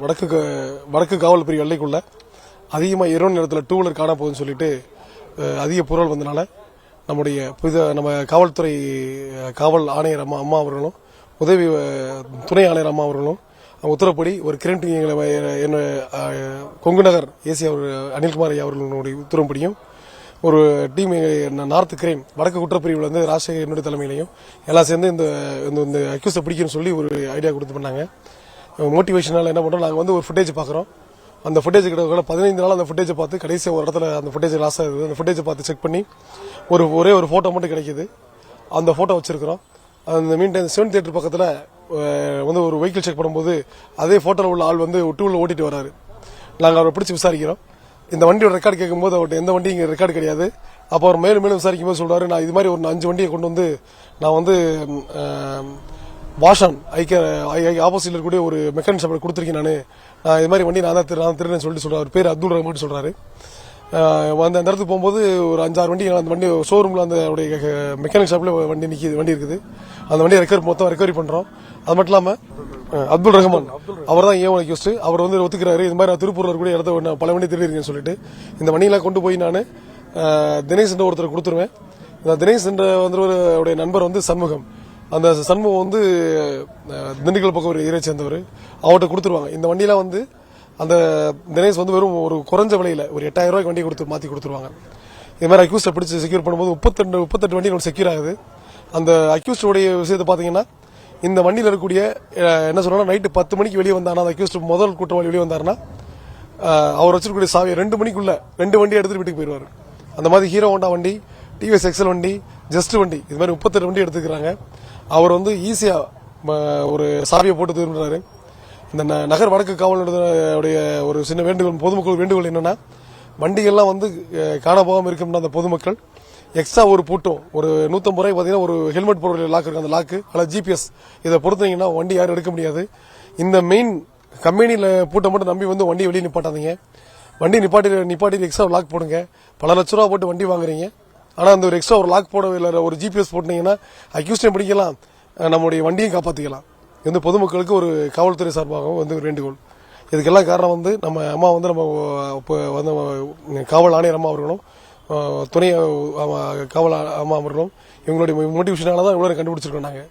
வடக்கு காவல் பிரிவு எல்லைக்குள்ள அதிகமாக இரவு நேரத்தில் டூ வீலர் காண போகுதுன்னு சொல்லிட்டு அதிக புரவல் வந்தனால நம்ம காவல்துறை காவல் ஆணையர் அம்மா அவர்களும் உதவி துணை ஆணையர் அம்மா அவர்களும் உத்தரப்படி ஒரு கிரண் கொங்கு நகர் ஏசி அனில்குமார் ஐயா அவர்களுடைய உத்தரவுப்படியும் ஒரு டீம் நார்த் கிரைம் வடக்கு குற்றப்பிரிவில் வந்து ராஜசேகர் என்னுடைய தலைமையிலையும் எல்லாம் சேர்ந்து இந்த அக்யூஸை பிடிக்கணும்னு சொல்லி ஒரு ஐடியா கொடுத்து பண்ணாங்க. மோட்டிவேஷனால என்ன பண்றோம், நாங்கள் வந்து ஒரு ஃபுட்டேஜ் பார்க்குறோம். அந்த ஃபுட்டேஜ் கிட்ட 15 நாள் அந்த ஃபுட்டேஜை பார்த்து கடைசி ஒரு இடத்துல அந்த ஃபுட்டேஜ் லாஸ் ஆகுது. அந்த ஃபுட்டேஜை பார்த்து செக் பண்ணி ஒரே ஒரு போட்டோ மட்டும் கிடைக்குது. அந்த போட்டோ வச்சிருக்கிறோம். அந்த மீன் டைம் 7 தியேட்டர் பக்கத்தில் வந்து ஒரு வெஹிக்கிள் செக் பண்ணும்போது அதே போட்டோவில் உள்ள ஆள் வந்து டூவில் ஓட்டிட்டு வராரு. நாங்கள் அவரை பிடிச்சி விசாரிக்கிறோம். இந்த வண்டியோட ரெக்கார்டு கேட்கும்போது அவர்கிட்ட எந்த வண்டி இங்கே ரெக்கார்டு கிடையாது. அப்போ அவர் மேலும் விசாரிக்கும் போது சொல்றாரு, நான் இது மாதிரி ஒரு 5 வண்டியை கொண்டு வந்து நான் வந்து வாஷான் ஆப்போசிட்ல இருக்கக்கூடிய ஒரு மெக்கானிக் ஷாப்ல கொடுத்துருக்கேன். நான் இது மாதிரி வண்டி நான் திருன்னு சொல்றாரு. அவர் பேர் அப்துல் ரஹ்மான் சொல்றாரு. அந்த இடத்துக்கு போகும்போது ஒரு 5-6 வண்டி அந்த வண்டி ஷோரூம்ல அந்த மெக்கானிக் ஷாப்ல வண்டி இருக்குது. அந்த வண்டியை மொத்தம் ரெக்கவரி பண்றோம். அது மட்டும் இல்லாம அப்துல் ரஹ்மான் அவர் தான் ஏன் அக்யூஸ்ட். அவர் வந்து ஒத்துக்கிறாரு, இது மாதிரி நான் திருப்பூர்ல இருக்கக்கூடிய இடத்த பல வண்டி திருடி இருக்கேன்னு சொல்லிட்டு இந்த வண்டியெல்லாம் கொண்டு போய் நான் தினேஷ் என்ற ஒருத்தர் கொடுத்துருவேன். இந்த தினேஷ் என்ற வந்து நண்பர் வந்து சண்முகம். அந்த சண்முகம் வந்து திண்டுக்கல் பக்கம் ஒரு ஏரியை சேர்ந்தவர். அவர்கிட்ட கொடுத்துருவாங்க. இந்த வண்டியெல்லாம் வந்து அந்த தினேஷ் வந்து வெறும் ஒரு குறைஞ்ச விலையில ஒரு 8000 ரூபாய்க்கு வண்டி மாத்தி கொடுத்துருவாங்க. இது மாதிரி அக்யூஸ்ட பிடிச்சி செக்யூர் பண்ணும்போது 38 வண்டி செக்யூர் ஆகுது. அந்த அக்யூஸ்டோடைய விஷயத்தை பாத்தீங்கன்னா, இந்த வண்டியில் இருக்கக்கூடிய என்ன சொல்றோம்னா, நைட்டு 10 மணிக்கு வெளியே வந்தாருன்னா, அந்த அக்யூஸ்ட் முதல் குற்றவாளி வெளியே வந்தாருன்னா, அவர் வச்சிருக்கக்கூடிய சாவியை 2 மணிக்குள்ள 2 வண்டி எடுத்துட்டு வீட்டுக்கு போயிடுவாரு. அந்த மாதிரி ஹீரோ ஹோண்டா வண்டி, டிவிஎஸ் எக்ஸல் வண்டி, ஜஸ்ட் வண்டி, இது மாதிரி 38 வண்டி எடுத்துக்கிறாங்க. அவர் வந்து ஈஸியா ஒரு சாவியை போட்டு திரும்புறாரு. இந்த நகர் வடக்கு காவலுடைய ஒரு சின்ன வேண்டுகோள், பொதுமக்கள் வேண்டுகோள் என்னன்னா, வண்டிகள்லாம் வந்து காண போகாம இருக்கின்ற அந்த பொதுமக்கள் எக்ஸ்ட்ரா ஒரு பூட்டும் ஒரு 150 ரூபாய் பாத்தீங்கன்னா ஒரு ஹெல்மெட் போடுற லாக் இருக்கு. அந்த லாக்கு அல்லது ஜிபிஎஸ் இதை பொறுத்தீங்கன்னா வண்டி யாரும் எடுக்க முடியாது. இந்த மெயின் கம்பெனியில பூட்டை மட்டும் நம்பி வந்து வண்டி வெளியே நிப்பாட்டாதீங்க. வண்டி நிப்பாட்டி எக்ஸ்ட்ரா லாக் போடுங்க. பல லட்ச ரூபா போட்டு வண்டி வாங்குறீங்க. ஆனா அந்த ஒரு எக்ஸ்ட்ரா ஒரு லாக் போட இல்ல ஒரு ஜிபிஎஸ் போட்டீங்கன்னா அக்யூஸ்டையும் பிடிக்கலாம், நம்முடைய வண்டியும் காப்பாத்திக்கலாம். இந்த பொதுமக்களுக்கு ஒரு காவல்துறை சார்பாகவும் வந்து ஒரு வேண்டுகோள். இதுக்கெல்லாம் காரணம் வந்து நம்ம அம்மா வந்து காவல் ஆணையர் அம்மா அவர்களும் துணை காவல் அம்மா அவர்களும் இவங்களுடைய மோட்டிவேஷனால தான் இவ்வளவு கண்டுபிடிச்சிருக்கோம் நாங்க.